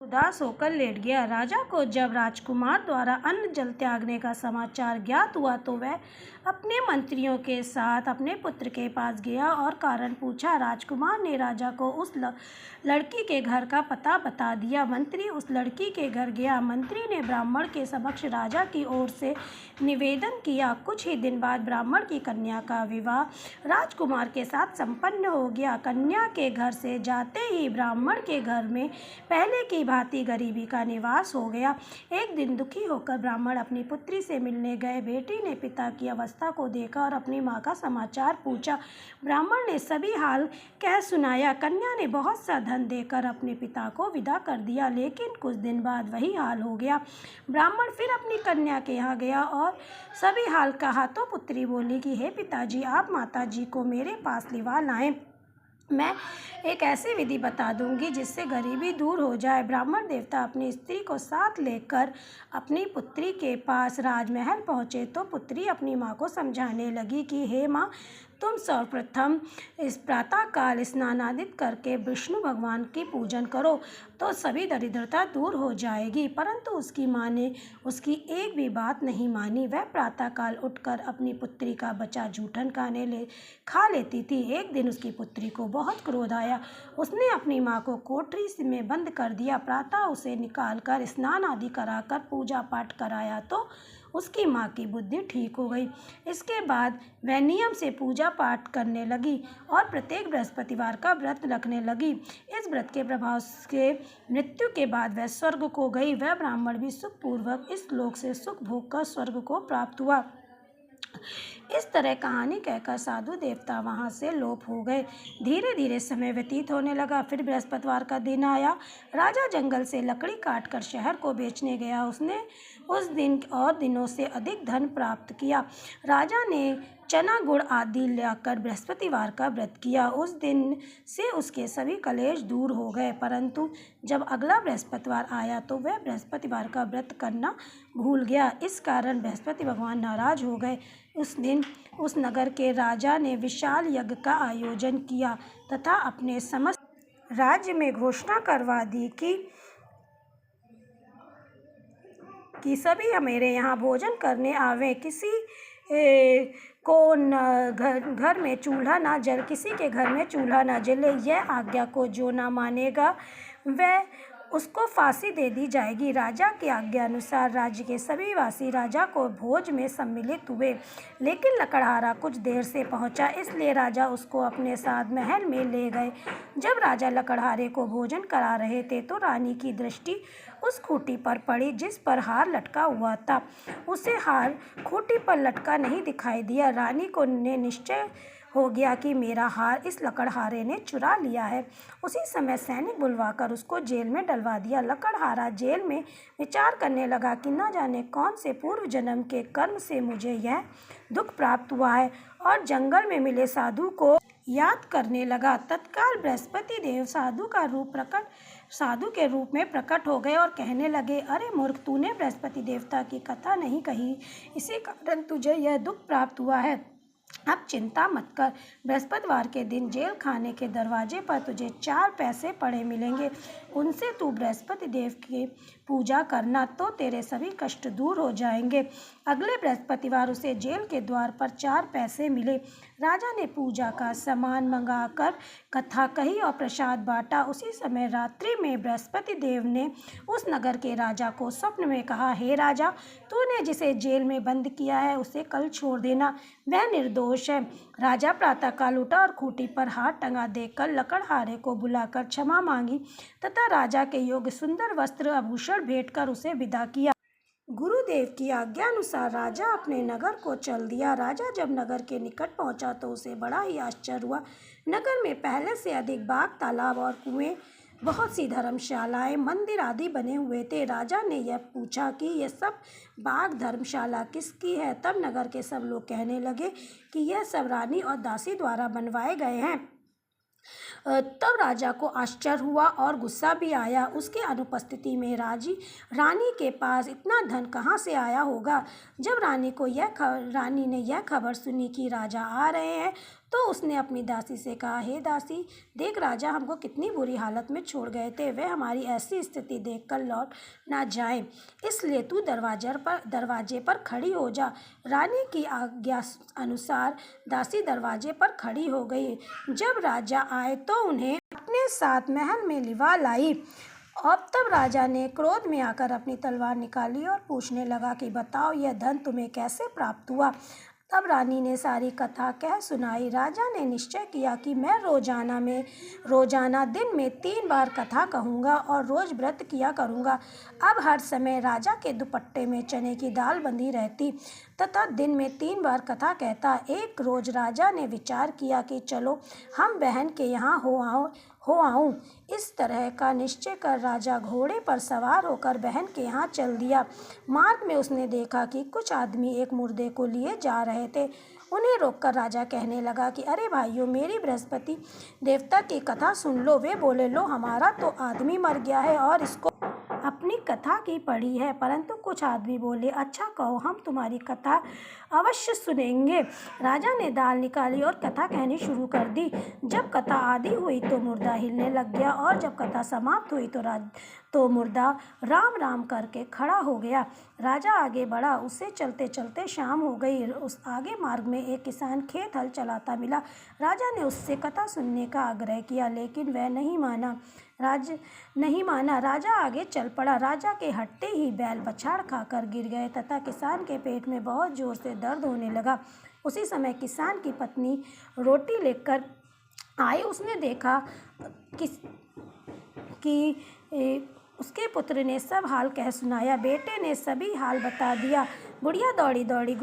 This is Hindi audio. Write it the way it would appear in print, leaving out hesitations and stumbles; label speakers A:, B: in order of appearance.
A: उदास होकर लेट गया। राजा को जब राजकुमार द्वारा अन्न जल त्यागने का समाचार ज्ञात हुआ तो वह अपने मंत्रियों के साथ अपने पुत्र के पास गया और कारण पूछा। राजकुमार ने राजा को उस लड़की के घर का पता बता दिया। मंत्री उस लड़की के घर गया। मंत्री ने ब्राह्मण के समक्ष राजा की ओर से निवेदन किया। कुछ ही दिन बाद ब्राह्मण की कन्या का विवाह राजकुमार के साथ संपन्न हो गया। कन्या के घर से जाते ही ब्राह्मण के घर में पहले की भांति गरीबी का निवास हो गया। एक दिन दुखी होकर ब्राह्मण अपनी पुत्री से मिलने गए। बेटी ने पिता की अवस्था को देखा और अपनी माँ का समाचार पूछा। ब्राह्मण ने सभी हाल कह सुनाया। कन्या ने बहुत सा धन देकर अपने पिता को विदा कर दिया, लेकिन कुछ दिन बाद वही हाल हो गया। ब्राह्मण फिर अपनी कन्या के यहाँ गया और सभी हाल कहा तो पुत्री बोली कि हे पिताजी, आप माता जी को मेरे पास लिवा लाएं। मैं एक ऐसी विधि बता दूंगी जिससे गरीबी दूर हो जाए। ब्राह्मण देवता अपनी स्त्री को साथ लेकर अपनी पुत्री के पास राजमहल पहुँचे तो पुत्री अपनी माँ को समझाने लगी कि हे माँ, तुम सर्वप्रथम इस प्रातःकाल स्नानादित करके विष्णु भगवान की पूजन करो तो सभी दरिद्रता दूर हो जाएगी। परंतु उसकी माँ ने उसकी एक भी बात नहीं मानी। वह प्रातःकाल उठकर अपनी पुत्री का बचा जूठन खा लेती थी। एक दिन उसकी पुत्री को बहुत क्रोध आया। उसने अपनी माँ को कोठरी में बंद कर दिया। प्रातः उसे निकालकर स्नान आदि कराकर पूजा पाठ कराया तो उसकी माँ की बुद्धि ठीक हो गई। इसके बाद वह नियम से पूजा पाठ करने लगी और प्रत्येक बृहस्पतिवार का व्रत रखने लगी। इस व्रत के प्रभाव से मृत्यु के बाद वह स्वर्ग को गई। वह ब्राह्मण भी सुखपूर्वक इस लोक से सुख भोग कर स्वर्ग को प्राप्त हुआ। इस तरह कहानी कहकर साधु देवता वहां से लोप हो गए। धीरे धीरे समय व्यतीत होने लगा। फिर बृहस्पतिवार का दिन आया। राजा जंगल से लकड़ी काटकर शहर को बेचने गया। उसने उस दिन और दिनों से अधिक धन प्राप्त किया। राजा ने चना गुड़ आदि लाकर बृहस्पतिवार का व्रत किया। उस दिन से उसके सभी कलेश दूर हो गए। परंतु जब अगला बृहस्पतिवार आया तो वह बृहस्पतिवार का व्रत करना भूल गया। इस कारण बृहस्पति भगवान नाराज हो गए। उस दिन उस नगर के राजा ने विशाल यज्ञ का आयोजन किया तथा अपने समस्त राज्य में घोषणा करवा दी कि सभी मेरे यहाँ भोजन करने आवे। किसी को घर में चूल्हा ना जल किसी के घर में चूल्हा ना जले। यह आज्ञा को जो ना मानेगा वह उसको फांसी दे दी जाएगी। राजा की आज्ञा अनुसार राज्य के सभी वासी राजा को भोज में सम्मिलित हुए, लेकिन लकड़हारा कुछ देर से पहुंचा, इसलिए राजा उसको अपने साथ महल में ले गए। जब राजा लकड़हारे को भोजन करा रहे थे तो रानी की दृष्टि उस खूंटी पर पड़ी जिस पर हार लटका हुआ था। उसे हार खूंटी पर लटका नहीं दिखाई दिया। रानी को निश्चय हो गया कि मेरा हार इस लकड़हारे ने चुरा लिया है। उसी समय सैनिक बुलवाकर उसको जेल में डलवा दिया। लकड़हारा जेल में विचार करने लगा कि न जाने कौन से पूर्व जन्म के कर्म से मुझे यह दुख प्राप्त हुआ है, और जंगल में मिले साधु को याद करने लगा। तत्काल बृहस्पति देव साधु के रूप में प्रकट हो गए और कहने लगे, अरे मूर्ख, तूने बृहस्पति देवता की कथा नहीं कही, इसी कारण तुझे यह दुख प्राप्त हुआ है। अब चिंता मत कर। बृहस्पतिवार के दिन जेल खाने के दरवाजे पर तुझे 4 पैसे पड़े मिलेंगे। उनसे तू बृहस्पति देव की पूजा करना तो तेरे सभी कष्ट दूर हो जाएंगे। अगले बृहस्पतिवार उसे जेल के द्वार पर 4 पैसे मिले। राजा ने पूजा का सामान मंगाकर कथा कही और प्रसाद बांटा। उसी समय रात्रि में बृहस्पति देव ने उस नगर के राजा को स्वप्न में कहा, हे राजा, तूने जिसे जेल में बंद किया है उसे कल छोड़ देना, वह निर्दोष है। राजा प्रातःकाल उठा और खूंटी पर हाथ टंगा देखकर लकड़हारे को बुलाकर क्षमा मांगी तथा राजा के योग्य सुंदर वस्त्र आभूषण भेंट कर उसे विदा किया। गुरुदेव की आज्ञा अनुसार राजा अपने नगर को चल दिया। राजा जब नगर के निकट पहुंचा तो उसे बड़ा ही आश्चर्य हुआ। नगर में पहले से अधिक बाग, तालाब और कुएं, बहुत सी धर्मशालाएं, मंदिर आदि बने हुए थे। राजा ने यह पूछा कि यह सब बाग, धर्मशाला किसकी है? तब नगर के सब लोग कहने लगे कि यह सब रानी और दासी द्वारा बनवाए गए हैं। तब राजा को आश्चर्य हुआ और गुस्सा भी आया। उसके अनुपस्थिति में रानी के पास इतना धन कहाँ से आया होगा? जब रानी ने यह खबर सुनी कि राजा आ रहे हैं तो उसने अपनी दासी से कहा, हे दासी, देख राजा हमको कितनी बुरी हालत में छोड़ गए थे, वे हमारी ऐसी स्थिति देखकर लौट ना जाएं, इसलिए तू दरवाजे पर खड़ी हो जा। रानी की आज्ञा अनुसार दासी दरवाजे पर खड़ी हो गई। जब राजा आए तो उन्हें अपने साथ महल में लिवा लाई। अब तब राजा ने क्रोध में आकर अपनी तलवार निकाली और पूछने लगा कि बताओ, यह धन तुम्हें कैसे प्राप्त हुआ। तब रानी ने सारी कथा कह सुनाई। राजा ने निश्चय किया कि मैं रोजाना दिन में 3 बार कथा कहूँगा और रोज व्रत किया करूँगा। अब हर समय राजा के दुपट्टे में चने की दाल बंधी रहती तथा दिन में 3 बार कथा कहता। एक रोज राजा ने विचार किया कि चलो हम बहन के यहाँ हो आऊँ। इस तरह का निश्चय कर राजा घोड़े पर सवार होकर बहन के यहाँ चल दिया। मार्ग में उसने देखा कि कुछ आदमी एक मुर्दे को लिए जा रहे थे। उन्हें रोककर राजा कहने लगा कि अरे भाइयों, मेरी बृहस्पति देवता की कथा सुन लो। वे बोले, लो हमारा तो आदमी मर गया है और इसको अपनी कथा की पड़ी है। परंतु कुछ आदमी बोले, अच्छा कहो, हम तुम्हारी कथा अवश्य सुनेंगे। राजा ने दाल निकाली और कथा कहनी शुरू कर दी। जब कथा आधी हुई तो मुर्दा हिलने लग गया और जब कथा समाप्त हुई तो मुर्दा राम राम करके खड़ा हो गया। राजा आगे बढ़ा। उसे चलते चलते शाम हो गई। उस आगे मार्ग में एक किसान खेत हल चलाता मिला। राजा ने उससे कथा सुनने का आग्रह किया, लेकिन वह नहीं माना। राजा आगे चल पड़ा। राजा के हटते ही बैल पछाड़ खाकर गिर गए तथा किसान के पेट में बहुत जोर से दर्द होने लगा। उसी समय किसान की पत्नी रोटी लेकर आई। उसने देखा कि उसके पुत्र ने सब हाल कह सुनाया। बेटे ने सभी हाल बता दिया। बुढ़िया दौड़ी दौड़ी